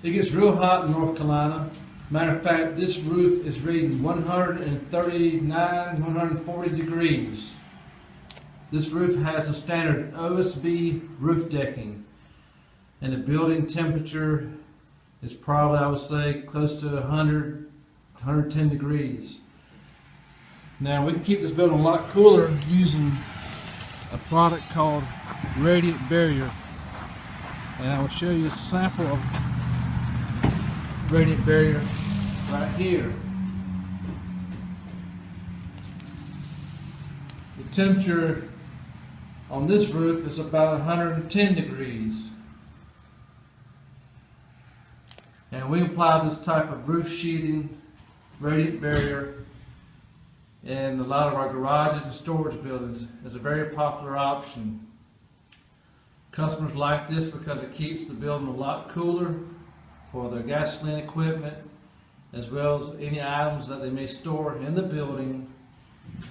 It gets real hot in North Carolina. Matter of fact, this roof is reading 139, 140 degrees. This roof has a standard OSB roof decking, and the building temperature is probably, I would say, close to 100, 110 degrees. Now we can keep this building a lot cooler using a product called Radiant Barrier, and I will show you a sample of Radiant Barrier right here. The temperature on this roof is about 110 degrees. And we apply this type of roof sheeting, Radiant Barrier, in a lot of our garages and storage buildings as a very popular option. Customers like this because it keeps the building a lot cooler for their gasoline equipment, as well as any items that they may store in the building.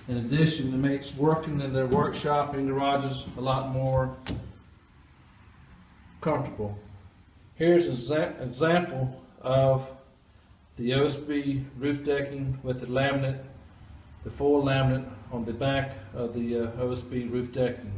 In addition, it makes working in their workshop and garages a lot more comfortable. Here's an example of the OSB roof decking with the laminate, the foil laminate on the back of the OSB roof decking.